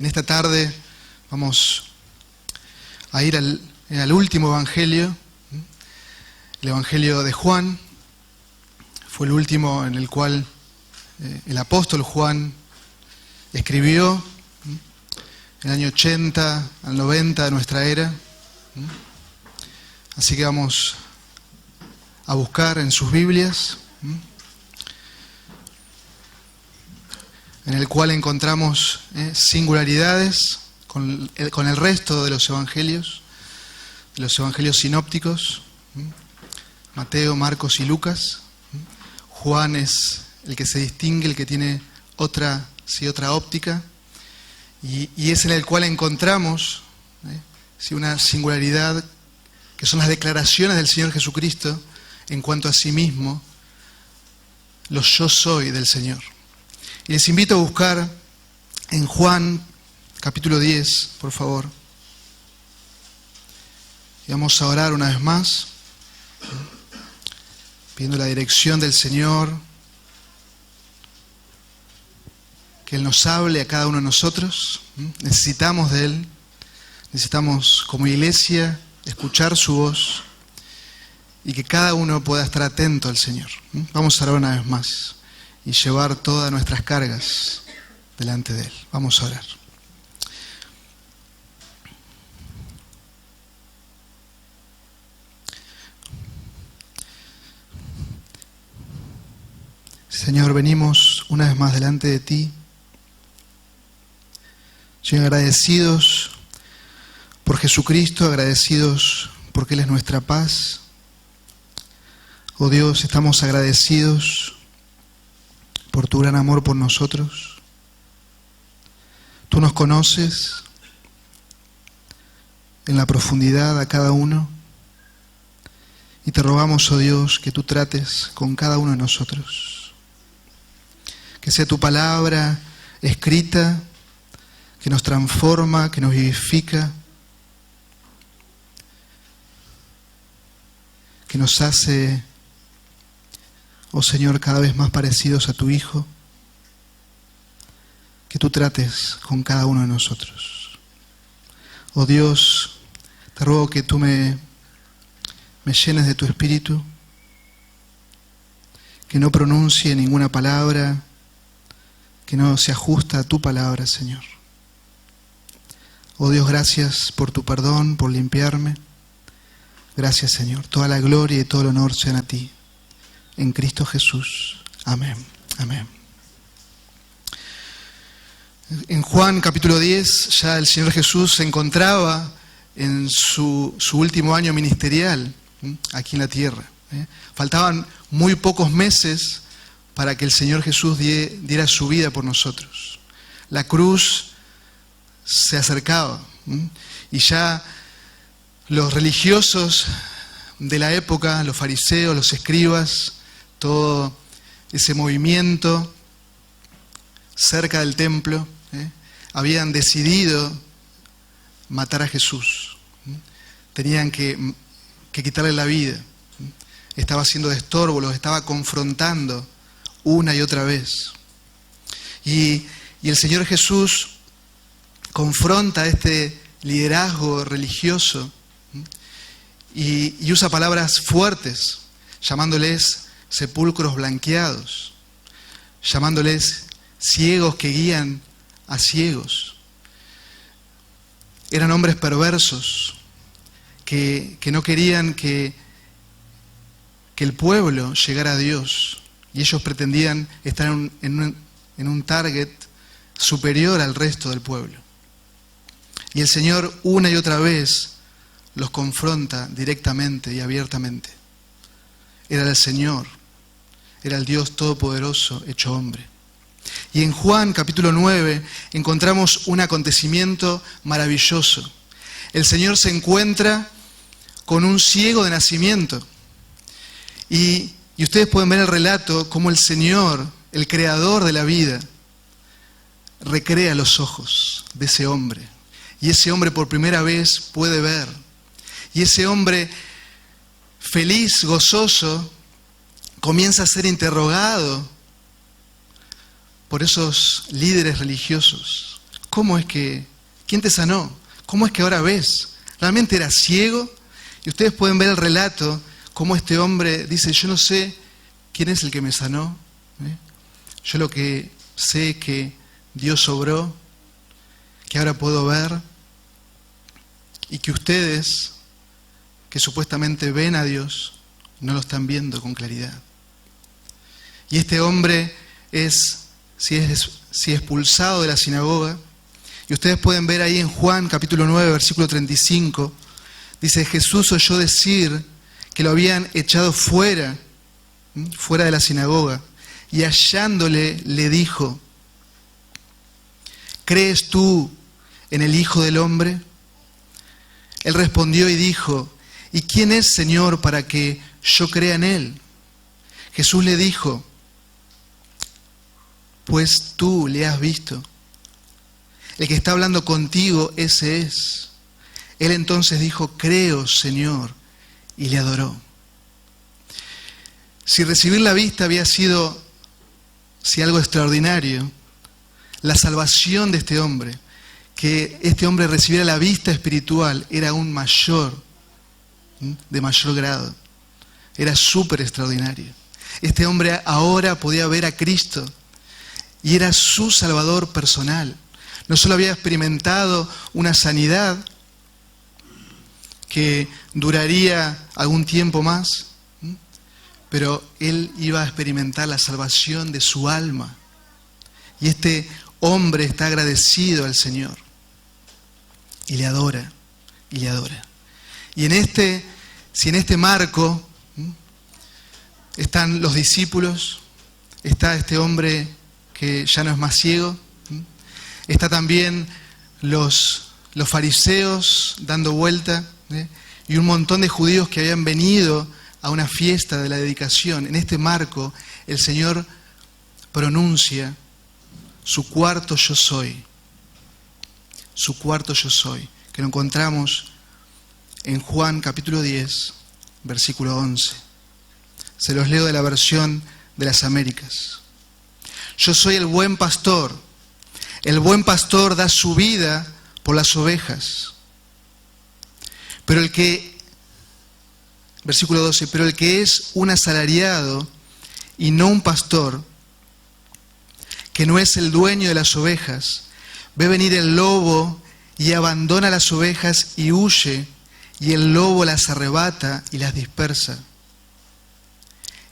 En esta tarde vamos a ir al último evangelio, el evangelio de Juan. Fue el último en el cual el apóstol Juan escribió en el año 80 al 90 de nuestra era. Así que vamos a buscar en sus Biblias, en el cual encontramos singularidades con el resto de los evangelios sinópticos, Mateo, Marcos y Lucas. Juan es el que se distingue, el que tiene otra óptica, y es en el cual encontramos una singularidad, que son las declaraciones del Señor Jesucristo en cuanto a sí mismo, los yo soy del Señor. Y les invito a buscar en Juan capítulo 10, por favor. Y vamos a orar una vez más, pidiendo la dirección del Señor, que Él nos hable a cada uno de nosotros. Necesitamos de Él, necesitamos como iglesia escuchar su voz y que cada uno pueda estar atento al Señor. Vamos a orar una vez más y llevar todas nuestras cargas delante de Él. Vamos a orar. Señor, venimos una vez más delante de Ti, Señor, agradecidos por Jesucristo, agradecidos porque Él es nuestra paz. Oh Dios, estamos agradecidos por tu gran amor por nosotros. Tú nos conoces en la profundidad a cada uno y te rogamos, oh Dios, que tú trates con cada uno de nosotros. Que sea tu palabra escrita, que nos transforma, que nos vivifica, que nos hace, oh Señor, cada vez más parecidos a tu Hijo. Que tú trates con cada uno de nosotros. Oh Dios, te ruego que tú me llenes de tu Espíritu, que no pronuncie ninguna palabra que no se ajusta a tu palabra, Señor. Oh Dios, gracias por tu perdón, por limpiarme. Gracias, Señor. Toda la gloria y todo el honor sean a ti. En Cristo Jesús. Amén. Amén. En Juan capítulo 10, ya el Señor Jesús se encontraba en su último año ministerial aquí en la tierra. Faltaban muy pocos meses para que el Señor Jesús diera su vida por nosotros. La cruz se acercaba y ya los religiosos de la época, los fariseos, los escribas, todo ese movimiento cerca del templo, habían decidido matar a Jesús. Tenían que quitarle la vida. Estaba haciendo de estorbo, los estaba confrontando una y otra vez. Y el Señor Jesús confronta a este liderazgo religioso y usa palabras fuertes, llamándoles sepulcros blanqueados, llamándoles ciegos que guían a ciegos. Eran hombres perversos que no querían que el pueblo llegara a Dios, y ellos pretendían estar en un target superior al resto del pueblo. Y el Señor una y otra vez los confronta directamente y abiertamente. Era el Señor, era el Dios Todopoderoso hecho hombre. Y en Juan capítulo 9 encontramos un acontecimiento maravilloso. El Señor se encuentra con un ciego de nacimiento. Y ustedes pueden ver el relato cómo el Señor, el creador de la vida, recrea los ojos de ese hombre. Y ese hombre por primera vez puede ver. Y ese hombre feliz, gozoso, comienza a ser interrogado por esos líderes religiosos. ¿quién te sanó? ¿Cómo es que ahora ves? ¿Realmente eras ciego? Y ustedes pueden ver el relato, cómo este hombre dice, yo no sé quién es el que me sanó. Yo lo que sé es que Dios obró, que ahora puedo ver, y que ustedes, que supuestamente ven a Dios, no lo están viendo con claridad. Y este hombre es expulsado de la sinagoga, y ustedes pueden ver ahí en Juan capítulo 9, versículo 35, dice, Jesús oyó decir que lo habían echado fuera de la sinagoga, y hallándole le dijo, ¿crees tú en el Hijo del Hombre? Él respondió y dijo, ¿y quién es, Señor, para que yo crea en Él? Jesús le dijo, pues tú le has visto. El que está hablando contigo, ese es. Él entonces dijo, creo, Señor, y le adoró. Si recibir la vista había sido algo extraordinario, la salvación de este hombre, que este hombre recibiera la vista espiritual, era aún mayor, de mayor grado. Era súper extraordinario. Este hombre ahora podía ver a Cristo y era su Salvador personal. No solo había experimentado una sanidad que duraría algún tiempo más, pero él iba a experimentar la salvación de su alma. Y este hombre está agradecido al Señor y le adora, y le adora. Y si en este marco están los discípulos, está este hombre que ya no es más ciego, está también los fariseos dando vuelta, y un montón de judíos que habían venido a una fiesta de la dedicación. En este marco, el Señor pronuncia su cuarto yo soy. Su cuarto yo soy, que lo encontramos en Juan capítulo 10, versículo 11. Se los leo de la versión de las Américas. Yo soy el buen pastor. El buen pastor da su vida por las ovejas. Versículo 12, pero el que es un asalariado y no un pastor, que no es el dueño de las ovejas, ve venir el lobo y abandona las ovejas y huye, y el lobo las arrebata y las dispersa.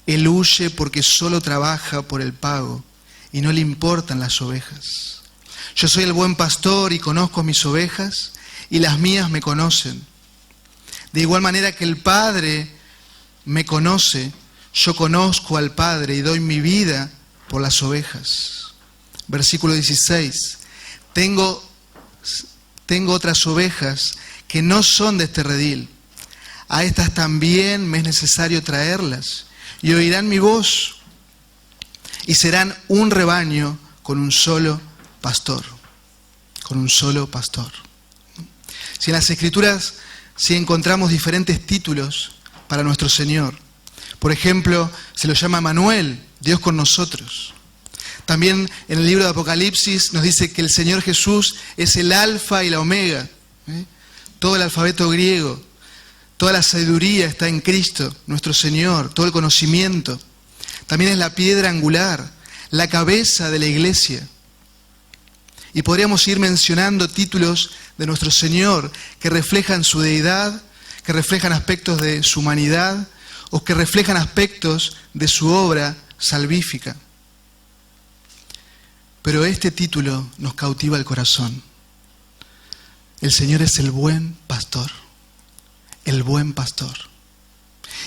Él huye porque solo trabaja por el pago y no le importan las ovejas. Yo soy el buen pastor y conozco mis ovejas y las mías me conocen. De igual manera que el Padre me conoce, yo conozco al Padre y doy mi vida por las ovejas. Versículo 16. Tengo otras ovejas que no son de este redil. A estas también me es necesario traerlas y oirán mi voz y serán un rebaño con un solo pastor. Con un solo pastor. Si en las Escrituras encontramos diferentes títulos para nuestro Señor. Por ejemplo, se lo llama Manuel, Dios con nosotros. También en el libro de Apocalipsis nos dice que el Señor Jesús es el alfa y la omega. Todo el alfabeto griego, toda la sabiduría está en Cristo, nuestro Señor, todo el conocimiento. También es la piedra angular, la cabeza de la iglesia. Y podríamos ir mencionando títulos de nuestro Señor que reflejan su deidad, que reflejan aspectos de su humanidad o que reflejan aspectos de su obra salvífica. Pero este título nos cautiva el corazón. El Señor es el buen pastor, el buen pastor.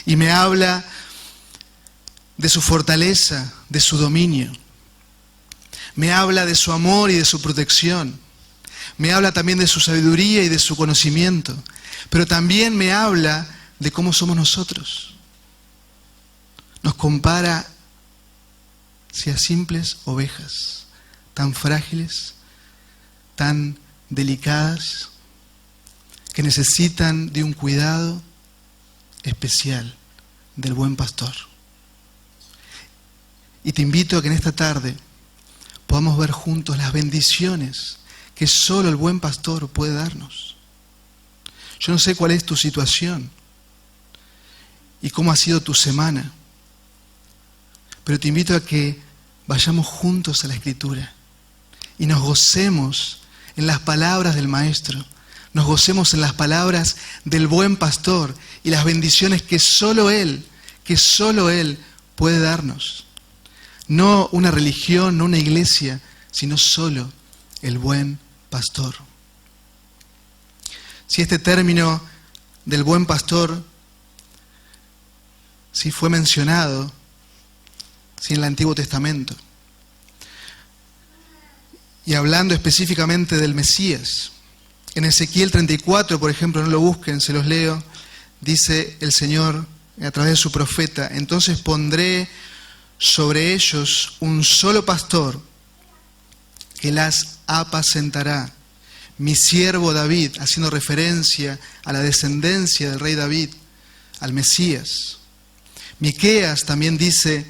Y me habla de su fortaleza, de su dominio. Me habla de su amor y de su protección. Me habla también de su sabiduría y de su conocimiento. Pero también me habla de cómo somos nosotros. Nos compara a simples ovejas, tan frágiles, tan delicadas, que necesitan de un cuidado especial del buen pastor. Y te invito a que en esta tarde podamos ver juntos las bendiciones que solo el buen pastor puede darnos. Yo no sé cuál es tu situación y cómo ha sido tu semana, pero te invito a que vayamos juntos a la Escritura y nos gocemos en las palabras del Maestro, nos gocemos en las palabras del buen pastor y las bendiciones que solo Él puede darnos. No una religión, no una iglesia, sino solo el buen pastor. Si este término del buen pastor sí fue mencionado en el Antiguo Testamento, y hablando específicamente del Mesías, en Ezequiel 34, por ejemplo, no lo busquen, se los leo, dice el Señor a través de su profeta: entonces pondré sobre ellos un solo pastor que las apacentará, mi siervo David, haciendo referencia a la descendencia del rey David, al Mesías. Miqueas también dice: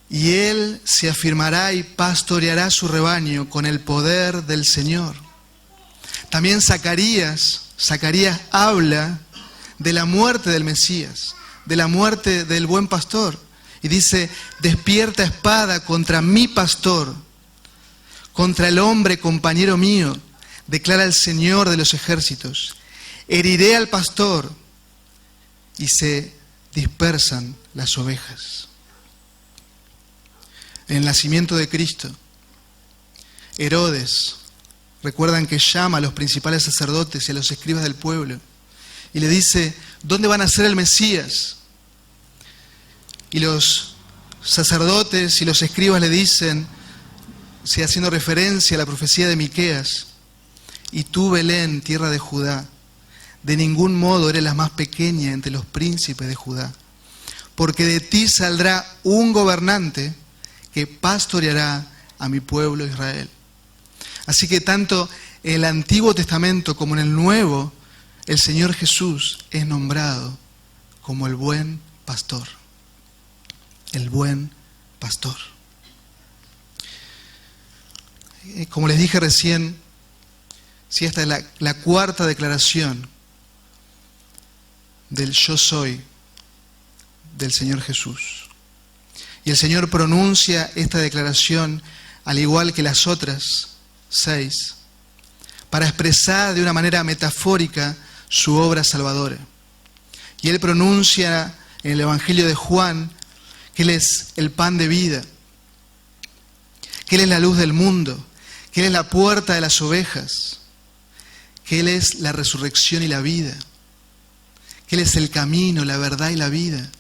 y él se afirmará y pastoreará su rebaño con el poder del Señor. También Zacarías habla de la muerte del Mesías, de la muerte del buen pastor, y dice: despierta espada contra mi pastor, contra el hombre compañero mío, declara el Señor de los ejércitos. Heriré al pastor y se dispersan las ovejas. En el nacimiento de Cristo, Herodes, recuerdan que llama a los principales sacerdotes y a los escribas del pueblo y le dice: ¿dónde va a nacer el Mesías? Y los sacerdotes y los escribas le dicen, haciendo referencia a la profecía de Miqueas: y tú, Belén, tierra de Judá, de ningún modo eres la más pequeña entre los príncipes de Judá, porque de ti saldrá un gobernante que pastoreará a mi pueblo Israel. Así que tanto en el Antiguo Testamento como en el Nuevo, el Señor Jesús es nombrado como el buen pastor. El buen pastor. Como les dije recién, si esta es la cuarta declaración del yo soy del Señor Jesús. Y el Señor pronuncia esta declaración, al igual que las otras 6, para expresar de una manera metafórica su obra salvadora. Y Él pronuncia en el Evangelio de Juan que Él es el pan de vida, que Él es la luz del mundo, que Él es la puerta de las ovejas, que Él es la resurrección y la vida, que Él es el camino, la verdad y la vida,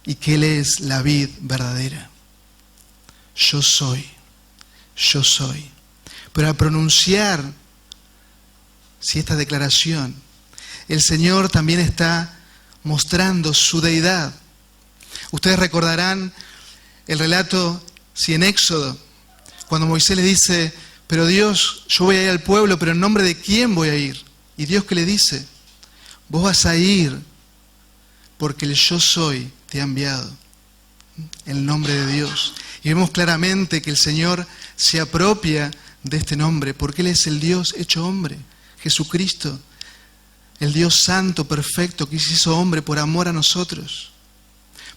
y que Él es la vid verdadera. Yo soy. Pero al pronunciar esta declaración, el Señor también está mostrando su deidad. Ustedes recordarán el relato en Éxodo, cuando Moisés le dice: pero Dios, yo voy a ir al pueblo, pero ¿en nombre de quién voy a ir? Y Dios, ¿qué le dice? Vos vas a ir porque el yo soy te ha enviado, en el nombre de Dios. Y vemos claramente que el Señor se apropia de este nombre, porque Él es el Dios hecho hombre, Jesucristo, el Dios santo, perfecto, que se hizo hombre por amor a nosotros.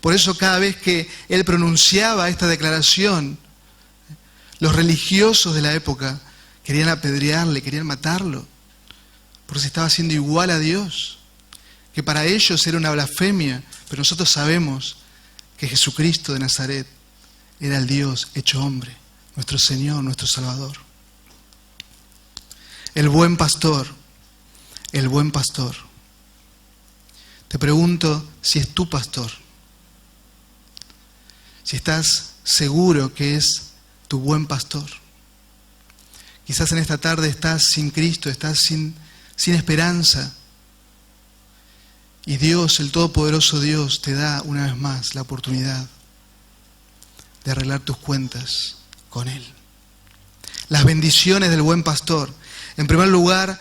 Por eso cada vez que Él pronunciaba esta declaración, los religiosos de la época querían apedrearle, querían matarlo, porque se estaba haciendo igual a Dios, que para ellos era una blasfemia, pero nosotros sabemos que Jesucristo de Nazaret era el Dios hecho hombre, nuestro Señor, nuestro Salvador. El buen pastor. Te pregunto si es tu pastor, si estás seguro que es tu buen pastor. Quizás en esta tarde estás sin Cristo, estás sin esperanza. Y Dios, el Todopoderoso Dios, te da una vez más la oportunidad de arreglar tus cuentas con Él. Las bendiciones del buen pastor. En primer lugar,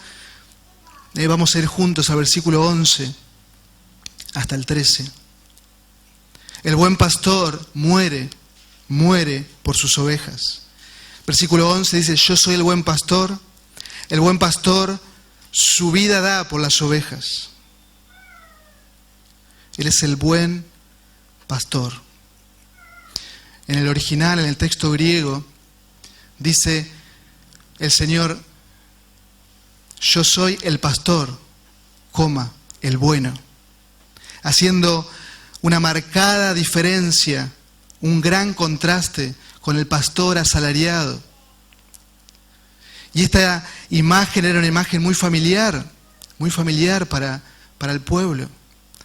vamos a ir juntos al versículo 11 hasta el 13. El buen pastor muere por sus ovejas. Versículo 11 dice, yo soy el buen pastor su vida da por las ovejas. Él es el buen pastor. En el original, en el texto griego, dice el Señor, yo soy el pastor, el bueno, haciendo una marcada diferencia, un gran contraste con el pastor asalariado. Y esta imagen era una imagen muy familiar para el pueblo.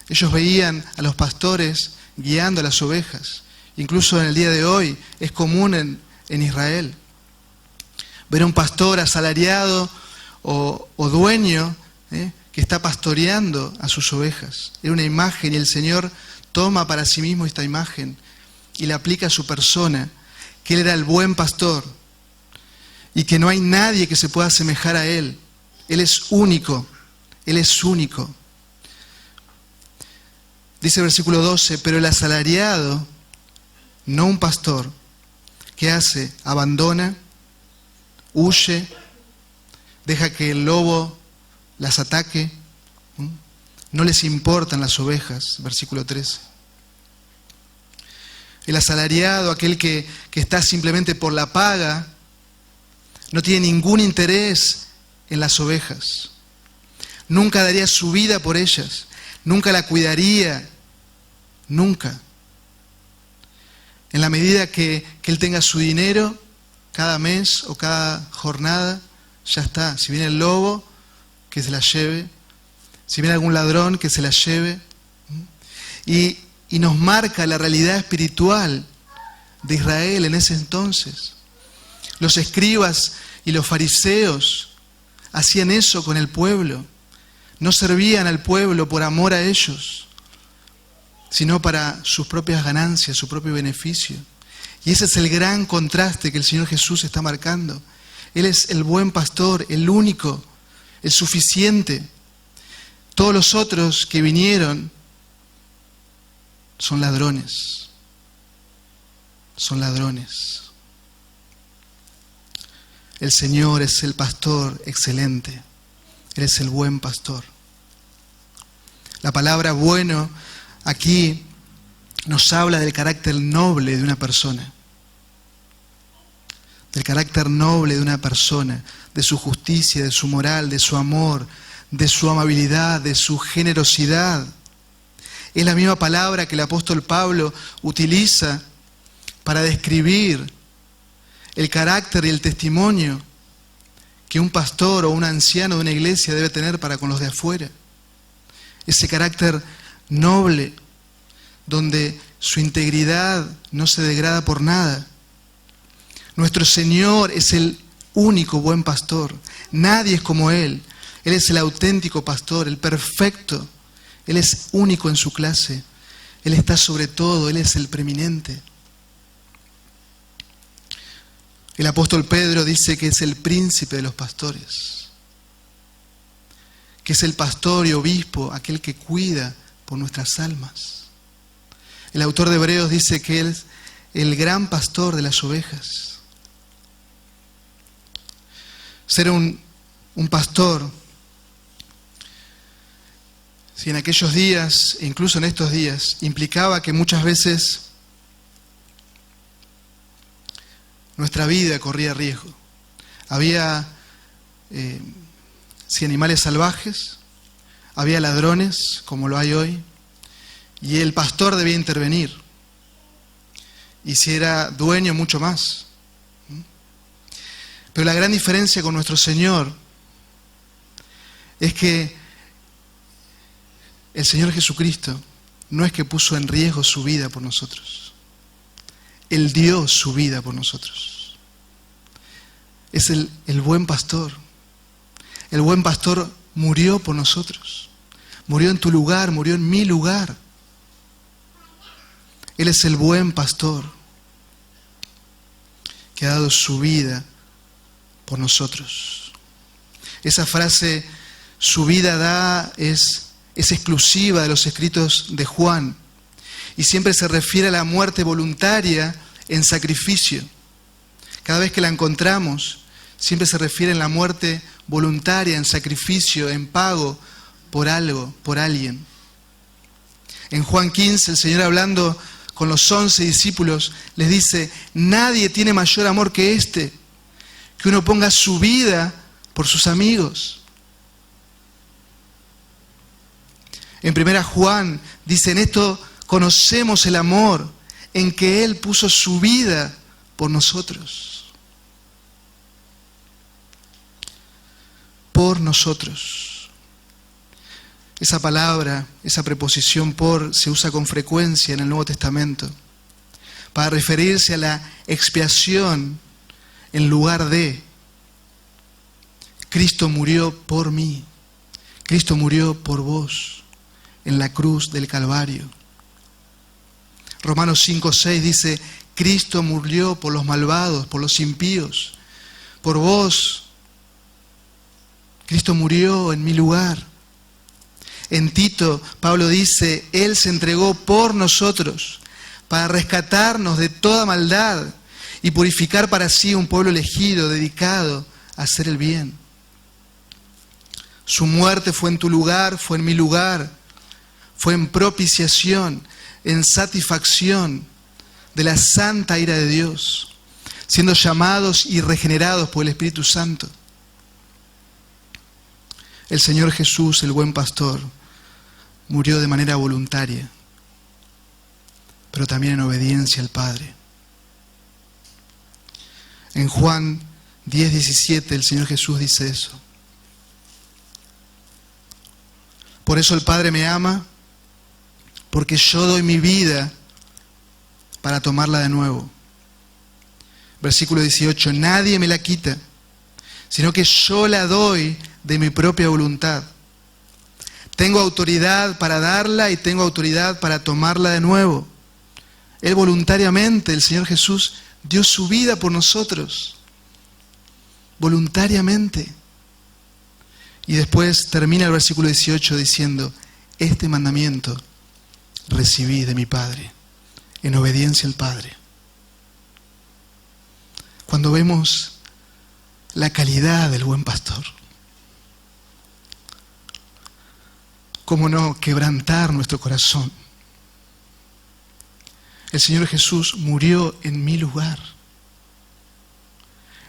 Ellos veían a los pastores guiando a las ovejas. Incluso en el día de hoy es común en Israel ver a un pastor asalariado o dueño que está pastoreando a sus ovejas. Era una imagen y el Señor toma para sí mismo esta imagen y la aplica a su persona, que Él era el buen pastor y que no hay nadie que se pueda asemejar a Él. Él es único, Él es único. Dice el versículo 12, pero el asalariado, no un pastor, ¿qué hace? Abandona, huye, deja que el lobo las ataque, no les importan las ovejas, versículo 13. El asalariado, aquel que está simplemente por la paga, no tiene ningún interés en las ovejas. Nunca daría su vida por ellas, nunca la cuidaría, nunca. En la medida que él tenga su dinero, cada mes o cada jornada, ya está. Si viene el lobo, que se la lleve. Si viene algún ladrón, que se la lleve. Y nos marca la realidad espiritual de Israel en ese entonces. Los escribas y los fariseos hacían eso con el pueblo. No servían al pueblo por amor a ellos, sino para sus propias ganancias, su propio beneficio. Y ese es el gran contraste que el Señor Jesús está marcando. Él es el buen pastor, el único, el suficiente. Todos los otros que vinieron son ladrones. Son ladrones. El Señor es el pastor excelente. Él es el buen pastor. La palabra bueno aquí nos habla del carácter noble de una persona. Del carácter noble de una persona, de su justicia, de su moral, de su amor, de su amabilidad, de su generosidad. Es la misma palabra que el apóstol Pablo utiliza para describir el carácter y el testimonio que un pastor o un anciano de una iglesia debe tener para con los de afuera. Ese carácter noble, donde su integridad no se degrada por nada. Nuestro Señor es el único buen pastor. Nadie es como Él. Él es el auténtico pastor, el perfecto. Él es único en su clase. Él está sobre todo, Él es el preeminente. El apóstol Pedro dice que es el príncipe de los pastores, que es el pastor y obispo, aquel que cuida por nuestras almas. El autor de Hebreos dice que Él es el gran pastor de las ovejas. Ser un pastor, si en aquellos días, e incluso en estos días, implicaba que muchas veces nuestra vida corría riesgo. Había animales salvajes, había ladrones, como lo hay hoy, y el pastor debía intervenir. Y si era dueño, mucho más. Pero la gran diferencia con nuestro Señor es que el Señor Jesucristo no es que puso en riesgo su vida por nosotros. Él dio su vida por nosotros. Es el buen pastor. El buen pastor murió por nosotros. Murió en tu lugar, murió en mi lugar. Él es el buen pastor que ha dado su vida por nosotros. Esa frase, su vida da, es exclusiva de los escritos de Juan y siempre se refiere a la muerte voluntaria en sacrificio Cada vez que la encontramos, siempre se refiere a la muerte voluntaria, en sacrificio, en pago por algo, por alguien. En Juan 15, el Señor, hablando con los 11 discípulos, les dice: nadie tiene mayor amor que este, que uno ponga su vida por sus amigos. En 1 Juan dice: en esto conocemos el amor, en que Él puso su vida por nosotros. Por nosotros. Esa palabra, esa preposición por, se usa con frecuencia en el Nuevo Testamento para referirse a la expiación en lugar de. Cristo murió por mí. Cristo murió por vos en la cruz del Calvario. Romanos 5:6 dice: Cristo murió por los malvados, por los impíos, por vos. Cristo murió en mi lugar. En Tito, Pablo dice: Él se entregó por nosotros para rescatarnos de toda maldad y purificar para sí un pueblo elegido, dedicado a hacer el bien. Su muerte fue en tu lugar, fue en mi lugar, fue en propiciación, en satisfacción de la santa ira de Dios, siendo llamados y regenerados por el Espíritu Santo. El Señor Jesús, el buen pastor, murió de manera voluntaria, pero también en obediencia al Padre. En Juan 10:17 el Señor Jesús dice eso: por eso el Padre me ama, porque yo doy mi vida para tomarla de nuevo. Versículo 18: nadie me la quita, sino que yo la doy de mi propia voluntad. Tengo autoridad para darla y tengo autoridad para tomarla de nuevo. Él voluntariamente, el Señor Jesús, dio su vida por nosotros. Voluntariamente. Y después termina el versículo 18 diciendo: este mandamiento recibí de mi Padre, en obediencia al Padre. Cuando vemos la calidad del buen pastor, ¿cómo no quebrantar nuestro corazón? El Señor Jesús murió en mi lugar.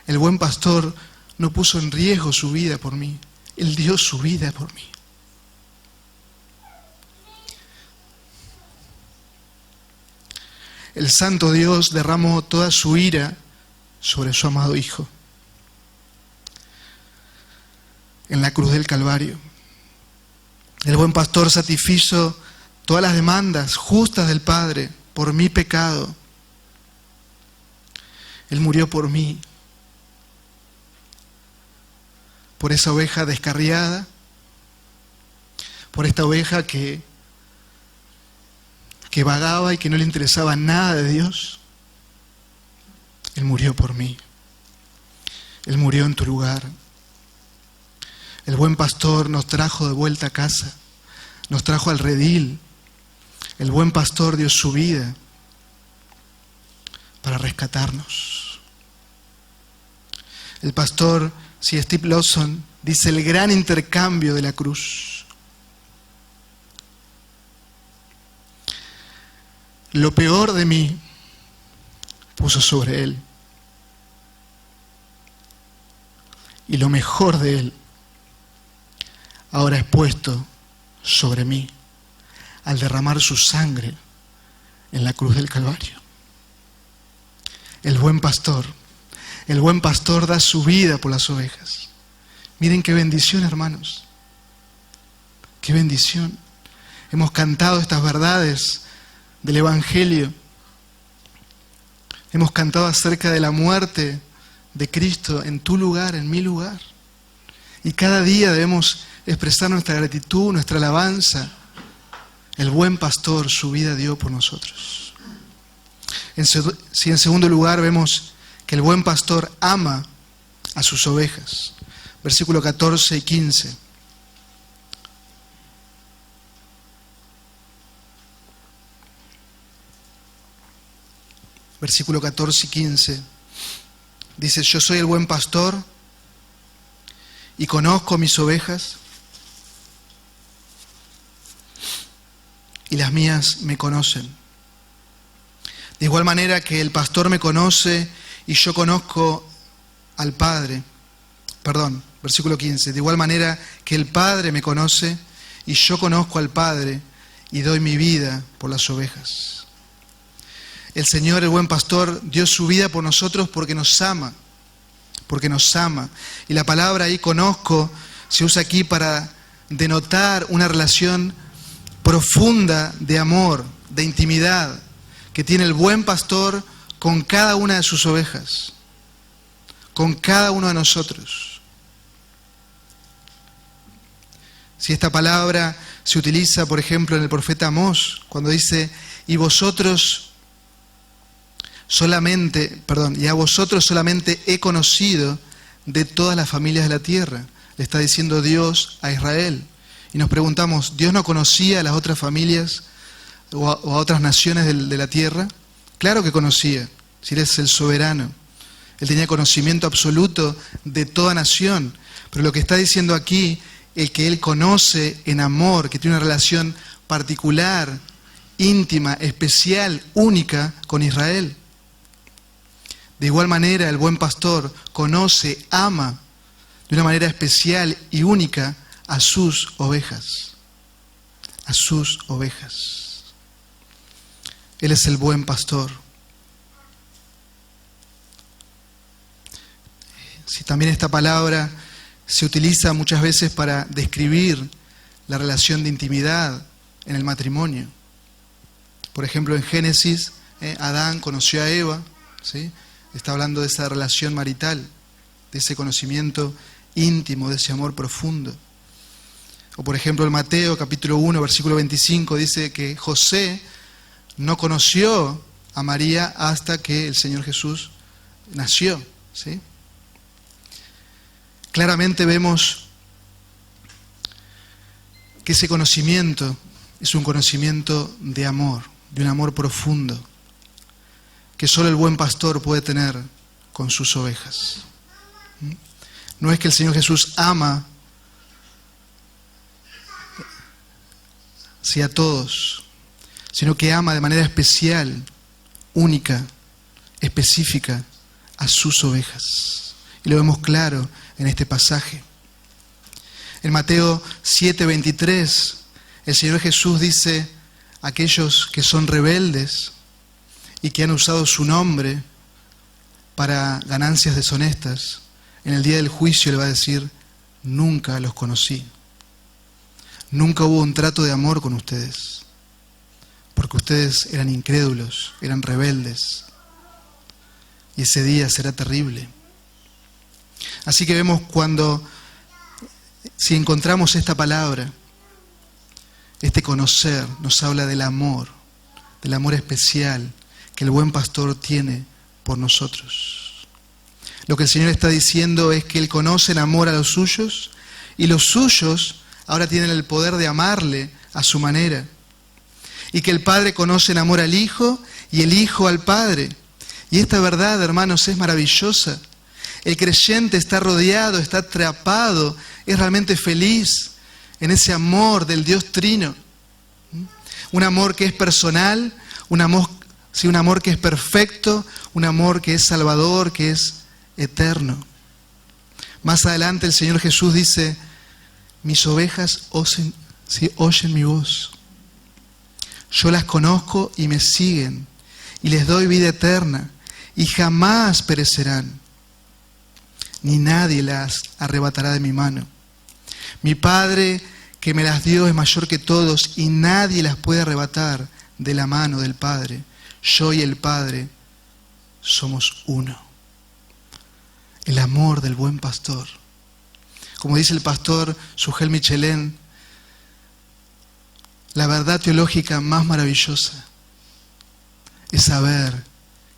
El buen pastor no puso en riesgo su vida por mí. Él dio su vida por mí. El santo Dios derramó toda su ira sobre su amado Hijo en la cruz del Calvario. El buen pastor satisfizo todas las demandas justas del Padre por mi pecado. Él murió por mí, por esa oveja descarriada, por esta oveja que vagaba y que no le interesaba nada de Dios. Él murió por mí. Él murió en tu lugar. El buen pastor nos trajo de vuelta a casa, nos trajo al redil. El buen pastor dio su vida para rescatarnos. El pastor Steve Lawson dice: el gran intercambio de la cruz. Lo peor de mí puso sobre él, y lo mejor de él ahora es puesto sobre mí al derramar su sangre en la cruz del Calvario. El buen pastor da su vida por las ovejas. Miren qué bendición, hermanos. Qué bendición. Hemos cantado estas verdades del Evangelio. Hemos cantado acerca de la muerte de Cristo en tu lugar, en mi lugar. Y cada día debemos expresar nuestra gratitud, nuestra alabanza. El buen pastor su vida dio por nosotros. Si en segundo lugar vemos que el buen pastor ama a sus ovejas. Versículo 14 y 15. Versículo 14 y 15. Dice, yo soy el buen pastor y conozco mis ovejas y las mías me conocen. De igual manera que el pastor me conoce y yo conozco al Padre. Perdón, versículo 15. De igual manera que el Padre me conoce y yo conozco al Padre y doy mi vida por las ovejas. El Señor, el buen pastor, dio su vida por nosotros porque nos ama. Porque nos ama. Y la palabra ahí, conozco, se usa aquí para denotar una relación profunda de amor, de intimidad, que tiene el buen pastor con cada una de sus ovejas, con cada uno de nosotros. Si esta palabra se utiliza, por ejemplo, en el profeta Amós, cuando dice, y a vosotros solamente he conocido de todas las familias de la tierra. Le está diciendo Dios a Israel. Y nos preguntamos, ¿Dios no conocía a las otras familias o a otras naciones de la tierra? Claro que conocía, si Él es el soberano. Él tenía conocimiento absoluto de toda nación. Pero lo que está diciendo aquí, el que Él conoce en amor, que tiene una relación particular, íntima, especial, única con Israel. De igual manera, el buen pastor conoce, ama de una manera especial y única a sus ovejas. A sus ovejas. Él es el buen pastor. Si también esta palabra se utiliza muchas veces para describir la relación de intimidad en el matrimonio. Por ejemplo, en Génesis, Adán conoció a Eva, ¿sí? Está hablando de esa relación marital, de ese conocimiento íntimo, de ese amor profundo. O por ejemplo en Mateo capítulo 1, versículo 25, dice que José no conoció a María hasta que el Señor Jesús nació, ¿sí? Claramente vemos que ese conocimiento es un conocimiento de amor, de un amor profundo, que solo el buen pastor puede tener con sus ovejas. No es que el Señor Jesús ama a todos, sino que ama de manera especial, única, específica a sus ovejas. Y lo vemos claro en este pasaje. En Mateo 7:23, el Señor Jesús dice, aquellos que son rebeldes y que han usado su nombre para ganancias deshonestas, en el día del juicio le va a decir, nunca los conocí. Nunca hubo un trato de amor con ustedes, porque ustedes eran incrédulos, eran rebeldes. Y ese día será terrible. Así que vemos si encontramos esta palabra, este conocer, nos habla del amor especial que el buen pastor tiene por nosotros. Lo que el Señor está diciendo es que Él conoce en amor a los suyos y los suyos ahora tienen el poder de amarle a su manera. Y que el Padre conoce en amor al Hijo y el Hijo al Padre. Y esta verdad, hermanos, es maravillosa. El creyente está rodeado, está atrapado, es realmente feliz en ese amor del Dios Trino. Un amor que es personal, un amor que es perfecto, un amor que es salvador, que es eterno. Más adelante el Señor Jesús dice, mis ovejas oyen mi voz. Yo las conozco y me siguen, y les doy vida eterna, y jamás perecerán, ni nadie las arrebatará de mi mano. Mi Padre que me las dio es mayor que todos, y nadie las puede arrebatar de la mano del Padre. Yo y el Padre somos uno. El amor del buen pastor. Como dice el pastor Sugel Michelén, la verdad teológica más maravillosa es saber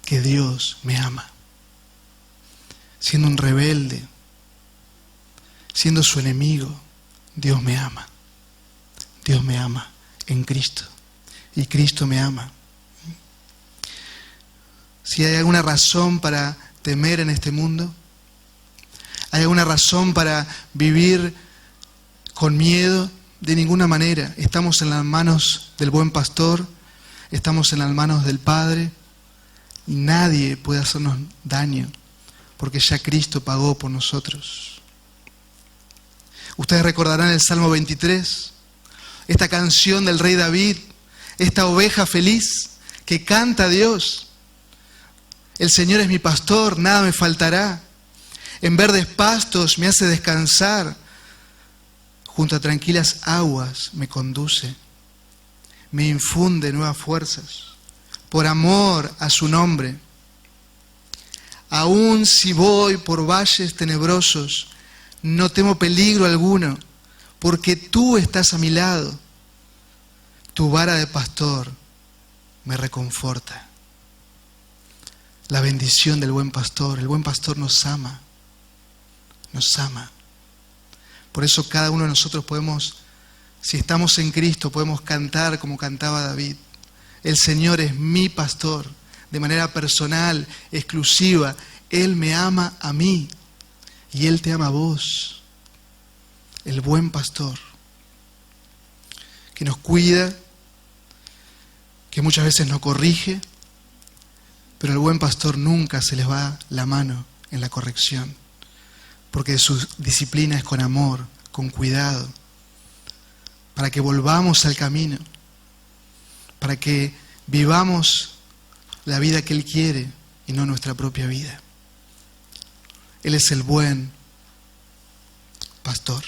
que Dios me ama. Siendo un rebelde, siendo su enemigo, Dios me ama. Dios me ama en Cristo. Y Cristo me ama. Si hay alguna razón para temer en este mundo? ¿Hay alguna razón para vivir con miedo? De ninguna manera. Estamos en las manos del buen pastor, estamos en las manos del Padre y nadie puede hacernos daño porque ya Cristo pagó por nosotros. Ustedes recordarán el Salmo 23, esta canción del rey David, esta oveja feliz que canta a Dios. El Señor es mi pastor, nada me faltará. En verdes pastos me hace descansar. Junto a tranquilas aguas me conduce. Me infunde nuevas fuerzas. Por amor a su nombre. Aun si voy por valles tenebrosos, no temo peligro alguno, porque tú estás a mi lado. Tu vara de pastor me reconforta. La bendición del buen pastor. El buen pastor nos ama. Nos ama. Por eso cada uno de nosotros podemos, si estamos en Cristo, podemos cantar como cantaba David. El Señor es mi pastor, de manera personal, exclusiva. Él me ama a mí y Él te ama a vos. El buen pastor, que nos cuida, que muchas veces nos corrige, pero el buen pastor nunca se les va la mano en la corrección. Porque su disciplina es con amor, con cuidado, para que volvamos al camino, para que vivamos la vida que Él quiere y no nuestra propia vida. Él es el buen pastor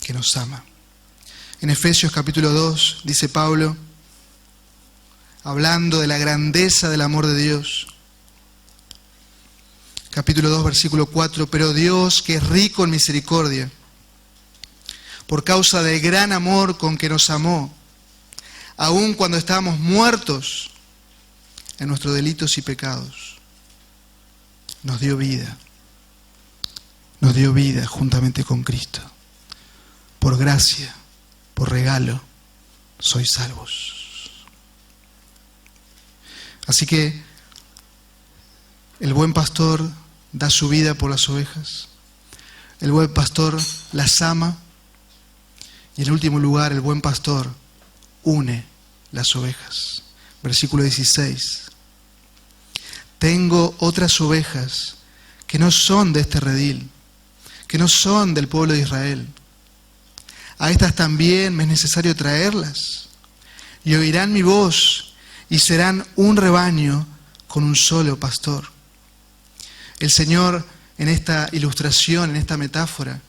que nos ama. En Efesios capítulo 2 dice Pablo, hablando de la grandeza del amor de Dios, capítulo 2, versículo 4, pero Dios, que es rico en misericordia, por causa del gran amor con que nos amó, aun cuando estábamos muertos en nuestros delitos y pecados, nos dio vida juntamente con Cristo. Por gracia, por regalo, sois salvos. Así que el buen pastor da su vida por las ovejas. El buen pastor las ama. Y en último lugar, el buen pastor une las ovejas. Versículo 16. Tengo otras ovejas que no son de este redil, que no son del pueblo de Israel. A estas también me es necesario traerlas. Y oirán mi voz y serán un rebaño con un solo pastor. El Señor, en esta ilustración, en esta metáfora,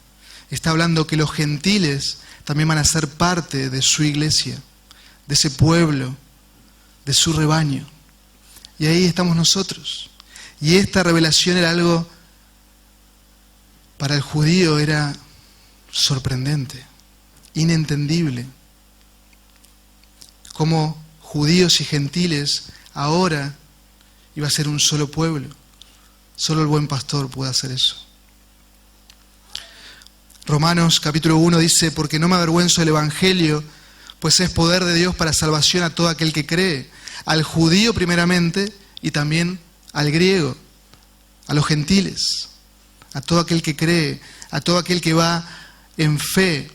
está hablando que los gentiles también van a ser parte de su iglesia, de ese pueblo, de su rebaño. Y ahí estamos nosotros. Y esta revelación era algo, para el judío era sorprendente, inentendible. Como judíos y gentiles ahora iba a ser un solo pueblo. Solo el buen pastor puede hacer eso. Romanos capítulo 1 dice, porque no me avergüenzo del Evangelio, pues es poder de Dios para salvación a todo aquel que cree, al judío primeramente y también al griego, a los gentiles, a todo aquel que cree, a todo aquel que va en fe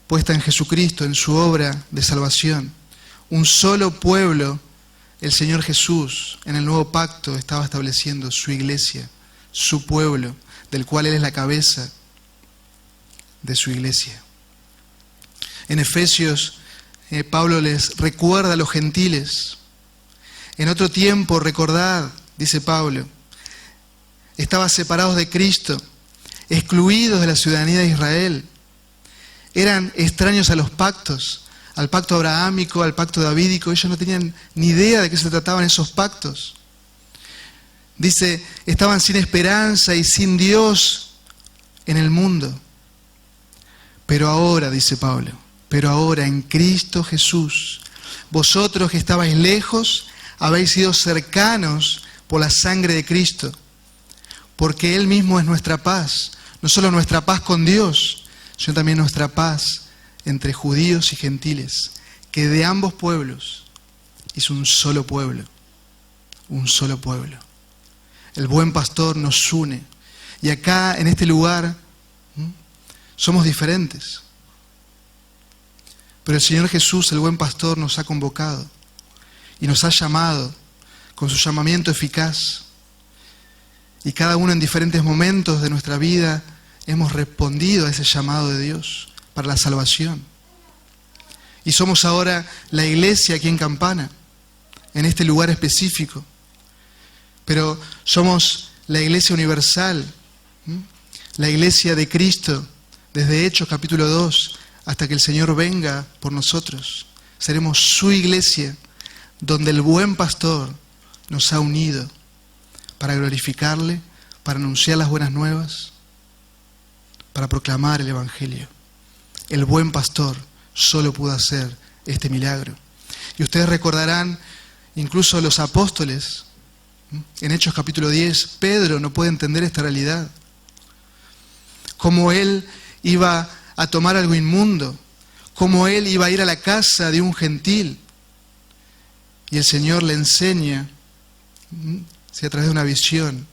puesta en Jesucristo, en su obra de salvación. Un solo pueblo. El Señor Jesús en el nuevo pacto estaba estableciendo su iglesia, su pueblo, del cual Él es la cabeza de su iglesia. En Efesios, Pablo les recuerda a los gentiles. En otro tiempo, recordad, dice Pablo, estaban separados de Cristo, excluidos de la ciudadanía de Israel. Eran extraños a los pactos, al pacto abrahámico, al pacto davídico. Ellos no tenían ni idea de qué se trataban esos pactos. Dice, estaban sin esperanza y sin Dios en el mundo. Pero ahora, dice Pablo, pero ahora en Cristo Jesús, vosotros que estabais lejos, habéis sido cercanos por la sangre de Cristo, porque Él mismo es nuestra paz, no solo nuestra paz con Dios, sino también nuestra paz entre judíos y gentiles, que de ambos pueblos hizo un solo pueblo, un solo pueblo. El buen pastor nos une. Y acá, en este lugar, somos diferentes. Pero el Señor Jesús, el buen pastor, nos ha convocado y nos ha llamado con su llamamiento eficaz. Y cada uno en diferentes momentos de nuestra vida hemos respondido a ese llamado de Dios para la salvación. Y somos ahora la iglesia aquí en Campana, en este lugar específico. Pero somos la iglesia universal, la iglesia de Cristo, desde Hechos capítulo 2 hasta que el Señor venga por nosotros. Seremos su iglesia, donde el buen pastor nos ha unido para glorificarle, para anunciar las buenas nuevas, para proclamar el Evangelio. El buen pastor solo pudo hacer este milagro. Y ustedes recordarán, incluso los apóstoles, en Hechos capítulo 10, Pedro no puede entender esta realidad. Cómo él iba a tomar algo inmundo, cómo él iba a ir a la casa de un gentil. Y el Señor le enseña, a través de una visión,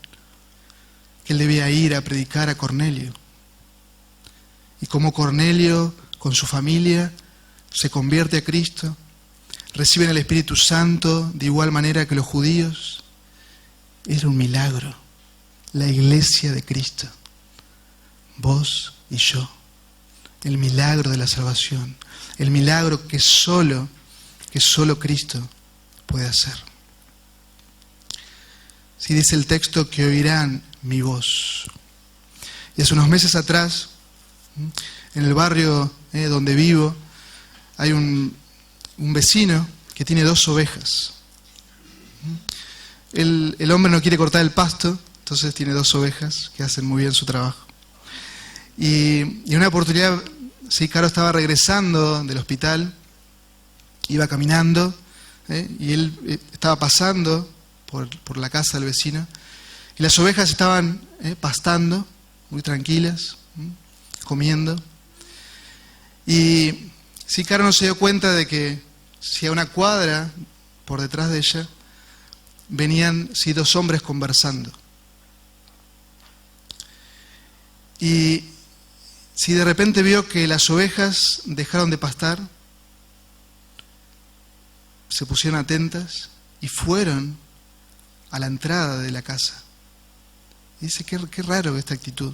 que él debía ir a predicar a Cornelio. Y como Cornelio, con su familia, se convierte a Cristo, reciben el Espíritu Santo de igual manera que los judíos. Era un milagro. La iglesia de Cristo, vos y yo. El milagro de la salvación. El milagro que solo Cristo puede hacer. Sí, dice el texto que oirán mi voz. Y hace unos meses atrás, en el barrio donde vivo, hay un vecino que tiene 2 ovejas. El hombre no quiere cortar el pasto, entonces tiene 2 ovejas que hacen muy bien su trabajo. Y en una oportunidad, sí, Caro estaba regresando del hospital, iba caminando, y él estaba pasando por la casa del vecino, y las ovejas estaban pastando, muy tranquilas, comiendo. Y sí, Caro no se dio cuenta de que si a una cuadra por detrás de ella venían 2 hombres conversando. Y si de repente vio que las ovejas dejaron de pastar, se pusieron atentas y fueron a la entrada de la casa. Y dice, qué raro esta actitud.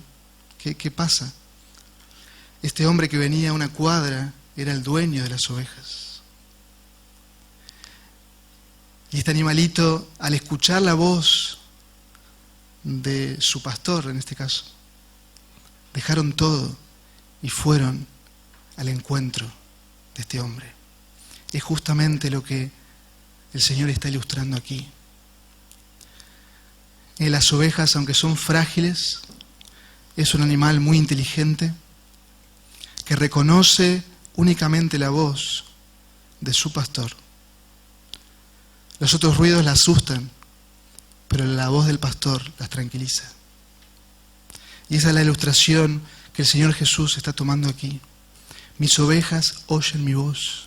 ¿Qué pasa? Este hombre que venía a una cuadra era el dueño de las ovejas. Y este animalito, al escuchar la voz de su pastor, en este caso, dejaron todo y fueron al encuentro de este hombre. Es justamente lo que el Señor está ilustrando aquí. Las ovejas, aunque son frágiles, es un animal muy inteligente que reconoce únicamente la voz de su pastor. Los otros ruidos la asustan, pero la voz del pastor las tranquiliza. Y esa es la ilustración que el Señor Jesús está tomando aquí. Mis ovejas oyen mi voz.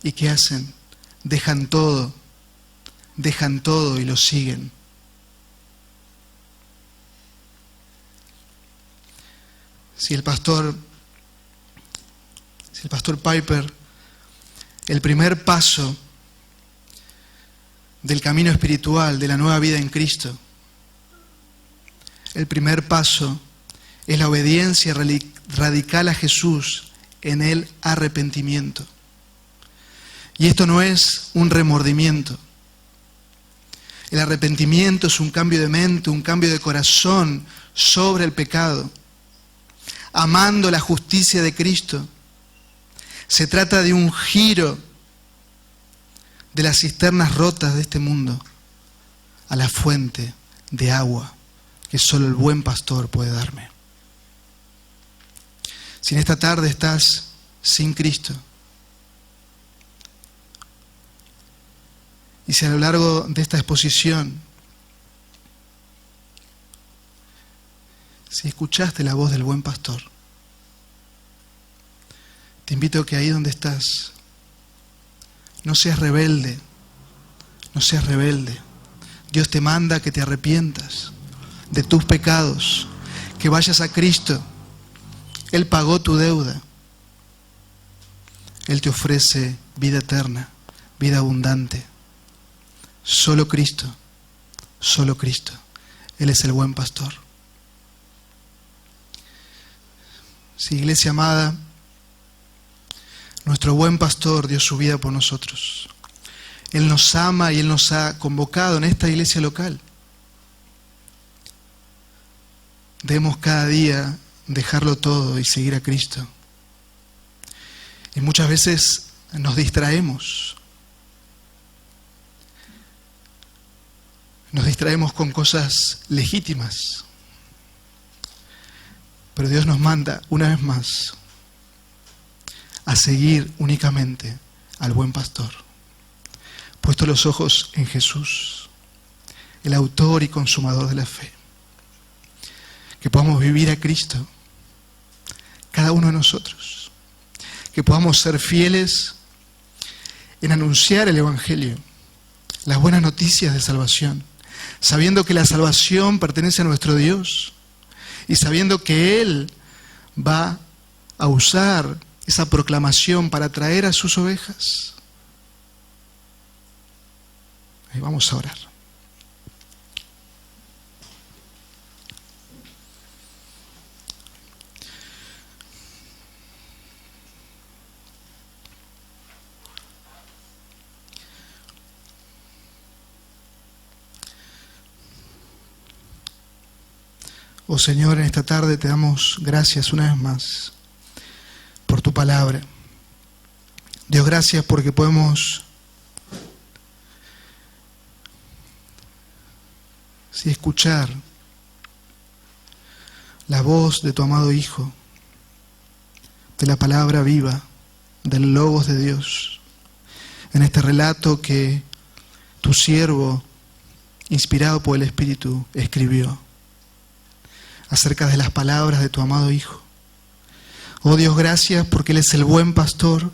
¿Y qué hacen? Dejan todo y lo siguen. Si el pastor Piper, el primer paso del camino espiritual, de la nueva vida en Cristo, el primer paso es la obediencia radical a Jesús en el arrepentimiento. Y esto no es un remordimiento. El arrepentimiento es un cambio de mente, un cambio de corazón sobre el pecado, amando la justicia de Cristo. Se trata de un giro de las cisternas rotas de este mundo a la fuente de agua que solo el buen pastor puede darme. Si en esta tarde estás sin Cristo, y si a lo largo de esta exposición, si escuchaste la voz del buen pastor, te invito a que ahí donde estás, no seas rebelde, no seas rebelde. Dios te manda que te arrepientas de tus pecados, que vayas a Cristo. Él pagó tu deuda. Él te ofrece vida eterna, vida abundante. Solo Cristo, solo Cristo. Él es el buen pastor. Sí, iglesia amada, nuestro buen pastor dio su vida por nosotros. Él nos ama y Él nos ha convocado en esta iglesia local. Debemos cada día dejarlo todo y seguir a Cristo. Y muchas veces nos distraemos. Nos distraemos con cosas legítimas. Pero Dios nos manda, una vez más, a seguir únicamente al buen pastor. Puesto los ojos en Jesús, el autor y consumador de la fe. Que podamos vivir a Cristo, cada uno de nosotros. Que podamos ser fieles en anunciar el Evangelio, las buenas noticias de salvación, sabiendo que la salvación pertenece a nuestro Dios y sabiendo que Él va a usar esa proclamación para traer a sus ovejas. Y vamos a orar. Oh Señor, en esta tarde te damos gracias una vez más por tu palabra. Dios, gracias porque podemos escuchar la voz de tu amado Hijo, de la palabra viva, del Logos de Dios, en este relato que tu siervo, inspirado por el Espíritu, escribió acerca de las palabras de tu amado Hijo. Oh Dios, gracias porque Él es el buen pastor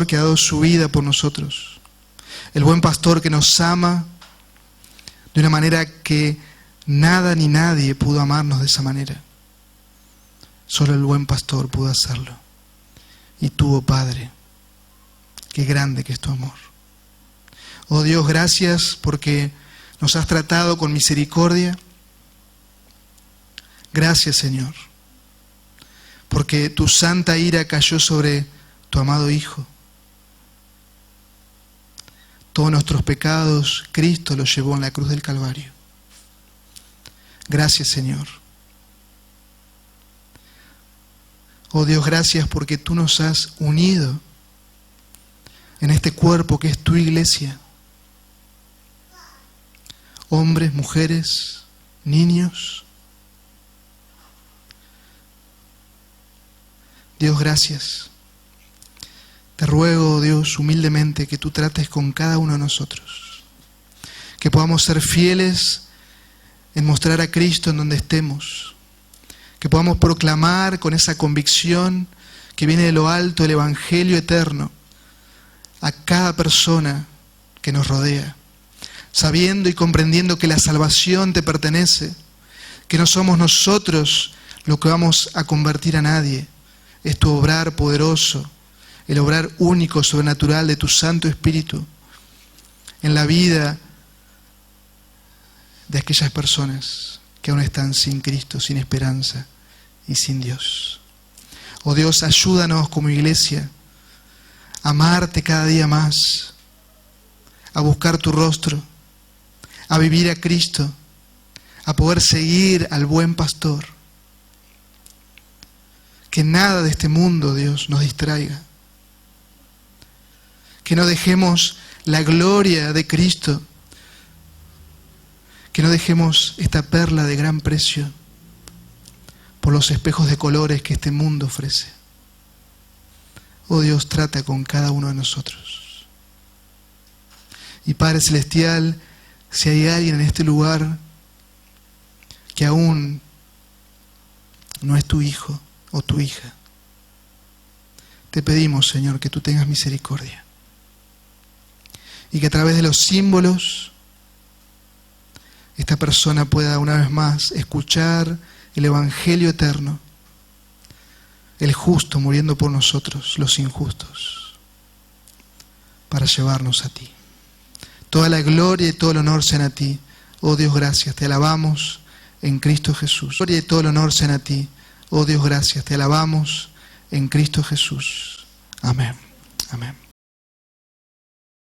que ha dado su vida por nosotros, el buen pastor que nos ama de una manera que nada ni nadie pudo amarnos de esa manera. Solo el buen pastor pudo hacerlo. Y tú, oh Padre, qué grande que es tu amor. Oh Dios, gracias porque nos has tratado con misericordia. Gracias, Señor, porque tu santa ira cayó sobre tu amado Hijo. Todos nuestros pecados, Cristo los llevó en la cruz del Calvario. Gracias, Señor. Oh Dios, gracias porque tú nos has unido en este cuerpo que es tu iglesia. Hombres, mujeres, niños. Dios, gracias. Te ruego, Dios, humildemente que tú trates con cada uno de nosotros. Que podamos ser fieles en mostrar a Cristo en donde estemos. Que podamos proclamar con esa convicción que viene de lo alto el Evangelio eterno a cada persona que nos rodea. Sabiendo y comprendiendo que la salvación te pertenece. Que no somos nosotros los que vamos a convertir a nadie. Es tu obrar poderoso, el obrar único, sobrenatural de tu Santo Espíritu en la vida de aquellas personas que aún están sin Cristo, sin esperanza y sin Dios. Oh Dios, ayúdanos como iglesia a amarte cada día más, a buscar tu rostro, a vivir a Cristo, a poder seguir al buen pastor. Que nada de este mundo, Dios, nos distraiga. Que no dejemos la gloria de Cristo. Que no dejemos esta perla de gran precio por los espejos de colores que este mundo ofrece. Oh Dios, trata con cada uno de nosotros. Y Padre Celestial, si hay alguien en este lugar que aún no es tu hijo o tu hija, te pedimos, Señor, que tú tengas misericordia y que a través de los símbolos esta persona pueda una vez más escuchar el Evangelio eterno, el justo muriendo por nosotros, los injustos, para llevarnos a ti. Toda la gloria y todo el honor sean a ti. Oh Dios, gracias, te alabamos en Cristo Jesús. Gloria y todo el honor sean a ti. Oh Dios, gracias, te alabamos en Cristo Jesús. Amén. Amén.